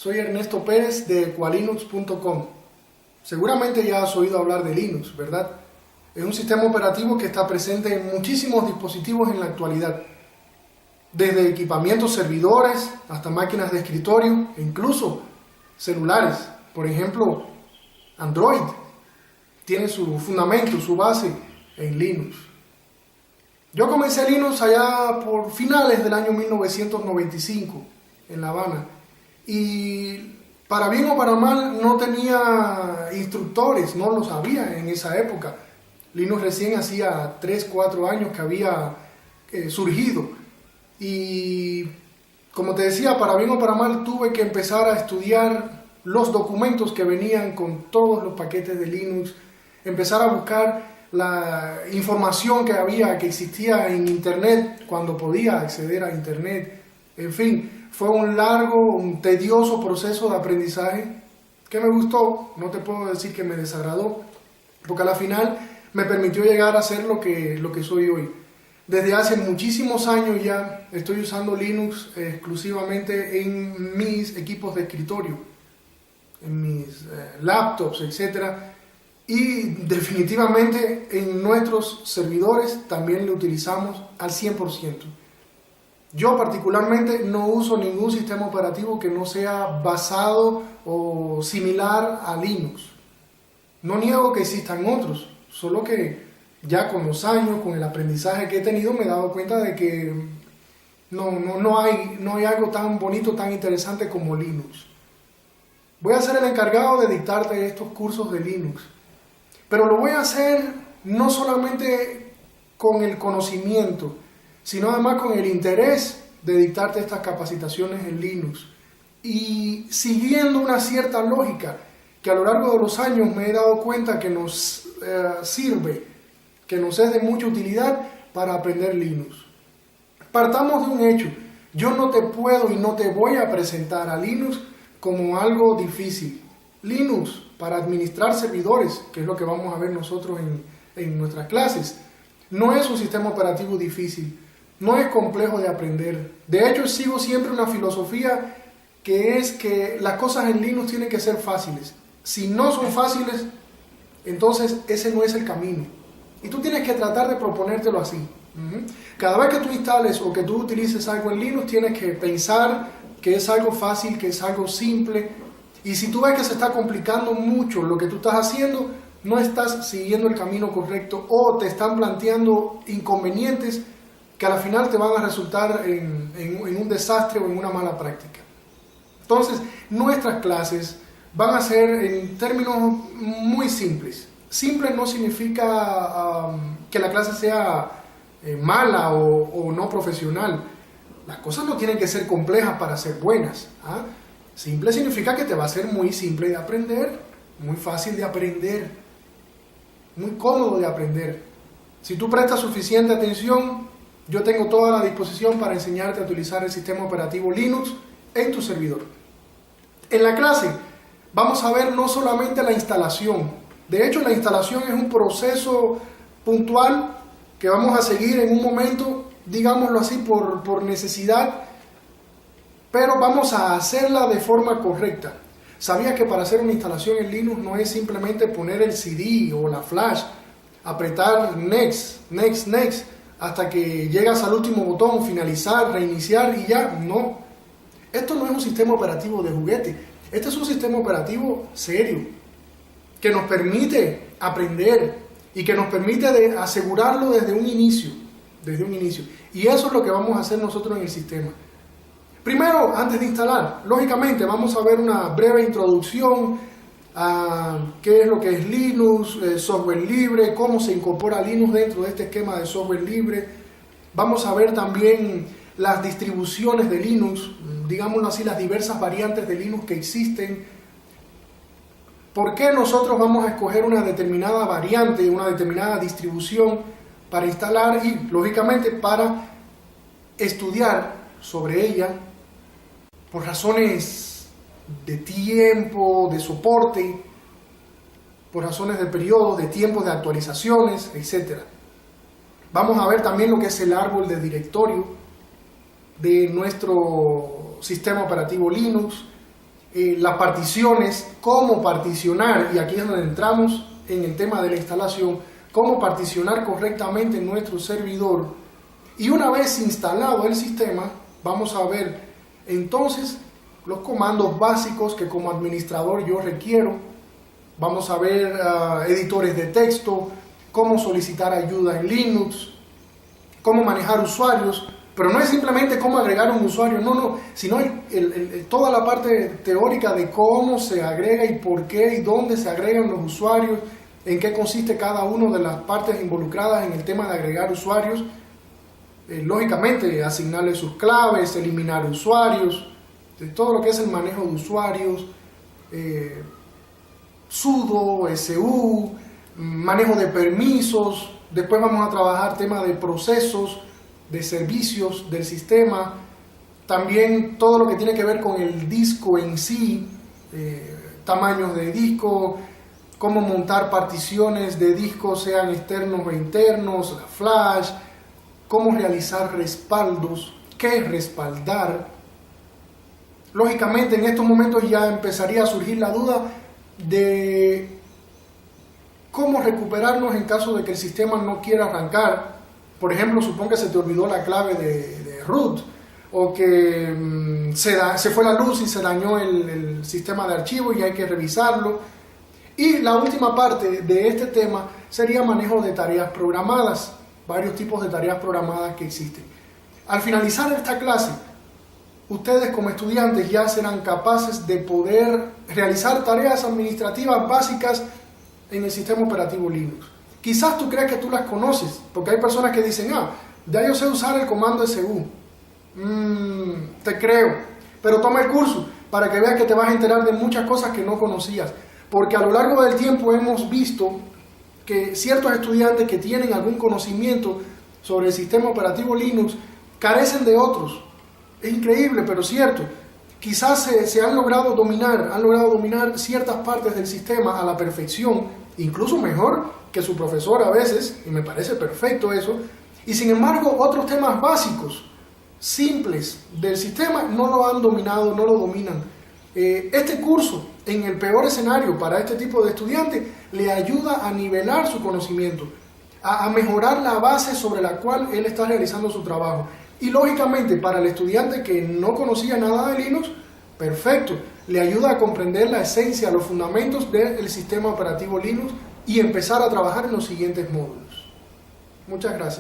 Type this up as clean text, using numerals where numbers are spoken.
Soy Ernesto Pérez de Equalinux.com. Seguramente ya has oído hablar de Linux, ¿verdad? Es un sistema operativo que está presente en muchísimos dispositivos en la actualidad. Desde equipamientos servidores hasta máquinas de escritorio e incluso celulares. Por ejemplo, Android tiene su fundamento, su base en Linux. Yo comencé Linux allá por finales del año 1995 en La Habana. Y para bien o para mal no tenía instructores, no lo sabía en esa época. Linux recién hacía 3, 4 años que había surgido. Y como te decía, para bien o para mal tuve que empezar a estudiar los documentos que venían con todos los paquetes de Linux, empezar a buscar la información que existía en Internet cuando podía acceder a Internet. En fin, fue un largo, un tedioso proceso de aprendizaje que me gustó, no te puedo decir que me desagradó, porque a la final me permitió llegar a ser lo que soy hoy. Desde hace muchísimos años ya estoy usando Linux exclusivamente en mis equipos de escritorio, en mis laptops, etc. Y definitivamente en nuestros servidores también lo utilizamos al 100%. Yo particularmente no uso ningún sistema operativo que no sea basado o similar a Linux. No niego que existan otros, solo que ya con los años, con el aprendizaje que he tenido, me he dado cuenta de que no hay algo tan bonito, tan interesante como Linux. Voy a ser el encargado de dictarte estos cursos de Linux, pero lo voy a hacer no solamente con el conocimiento, sino además con el interés de dictarte estas capacitaciones en Linux y siguiendo una cierta lógica que a lo largo de los años me he dado cuenta que nos sirve, que nos es de mucha utilidad para aprender Linux. Partamos de un hecho: yo no te puedo y no te voy a presentar a Linux como algo difícil. Linux, para administrar servidores, que es lo que vamos a ver nosotros en nuestras clases, no es un sistema operativo difícil, no es complejo de aprender. De hecho, sigo siempre una filosofía que es que las cosas en Linux tienen que ser fáciles. Si no son fáciles, entonces ese no es el camino. Y tú tienes que tratar de proponértelo así. Cada vez que tú instales o que tú utilices algo en Linux, tienes que pensar que es algo fácil, que es algo simple. Y si tú ves que se está complicando mucho lo que tú estás haciendo, no estás siguiendo el camino correcto o te están planteando inconvenientes que a la final te van a resultar en un desastre o en una mala práctica. Entonces, nuestras clases van a ser en términos muy simples. Simple no significa que la clase sea mala o no profesional. Las cosas no tienen que ser complejas para ser buenas. Simple significa que te va a ser muy simple de aprender, muy fácil de aprender, muy cómodo de aprender. Si tú prestas suficiente atención, yo tengo toda la disposición para enseñarte a utilizar el sistema operativo Linux en tu servidor. En la clase vamos a ver no solamente la instalación. De hecho, la instalación es un proceso puntual que vamos a seguir en un momento, digámoslo así, por necesidad, pero vamos a hacerla de forma correcta. ¿Sabías que para hacer una instalación en Linux no es simplemente poner el CD o la flash, apretar Next, Next, Next, hasta que llegas al último botón, finalizar, reiniciar y ya? No. Esto no es un sistema operativo de juguete. Este es un sistema operativo serio, que nos permite aprender y que nos permite asegurarlo desde un inicio. Y eso es lo que vamos a hacer nosotros en el sistema. Primero, antes de instalar, lógicamente vamos a ver una breve introducción a qué es lo que es Linux, software libre, cómo se incorpora Linux dentro de este esquema de software libre. Vamos a ver también las distribuciones de Linux, digámoslo así, las diversas variantes de Linux que existen. ¿Por qué nosotros vamos a escoger una determinada variante, una determinada distribución para instalar y, lógicamente, para estudiar sobre ella por razones de tiempo, de soporte, por razones de periodo, de tiempo de actualizaciones, etc. Vamos a ver también lo que es el árbol de directorio de nuestro sistema operativo Linux las particiones, cómo particionar, y aquí es donde entramos en el tema de la instalación, cómo particionar correctamente nuestro servidor. Y una vez instalado el sistema, vamos a ver entonces los comandos básicos que como administrador yo requiero. Vamos a ver editores de texto, cómo solicitar ayuda en Linux, cómo manejar usuarios, pero no es simplemente cómo agregar un usuario, no, sino toda la parte teórica de cómo se agrega y por qué y dónde se agregan los usuarios, en qué consiste cada una de las partes involucradas en el tema de agregar usuarios, lógicamente asignarle sus claves, eliminar usuarios, de todo lo que es el manejo de usuarios, sudo, su, manejo de permisos. Después vamos a trabajar tema de procesos, de servicios del sistema, también todo lo que tiene que ver con el disco en sí, tamaños de disco, cómo montar particiones de disco, sean externos o internos, la flash, cómo realizar respaldos, qué respaldar. Lógicamente en estos momentos ya empezaría a surgir la duda de cómo recuperarnos en caso de que el sistema no quiera arrancar. Por ejemplo, supón que se te olvidó la clave de root, o que se fue la luz y se dañó el sistema de archivos y hay que revisarlo. Y la última parte de este tema sería manejo de tareas programadas, varios tipos de tareas programadas que existen. Al finalizar esta clase, ustedes como estudiantes ya serán capaces de poder realizar tareas administrativas básicas en el sistema operativo Linux. Quizás tú creas que tú las conoces, porque hay personas que dicen, ya yo sé usar el comando su. Te creo, pero toma el curso para que veas que te vas a enterar de muchas cosas que no conocías, porque a lo largo del tiempo hemos visto que ciertos estudiantes que tienen algún conocimiento sobre el sistema operativo Linux carecen de otros. Es increíble, pero cierto. Quizás se han logrado dominar ciertas partes del sistema a la perfección, incluso mejor que su profesor a veces, y me parece perfecto eso, y sin embargo otros temas básicos, simples del sistema no lo han dominado, no lo dominan. Este curso, en el peor escenario para este tipo de estudiante, le ayuda a nivelar su conocimiento, a mejorar la base sobre la cual él está realizando su trabajo. Y lógicamente para el estudiante que no conocía nada de Linux, perfecto, le ayuda a comprender la esencia, los fundamentos del sistema operativo Linux y empezar a trabajar en los siguientes módulos. Muchas gracias.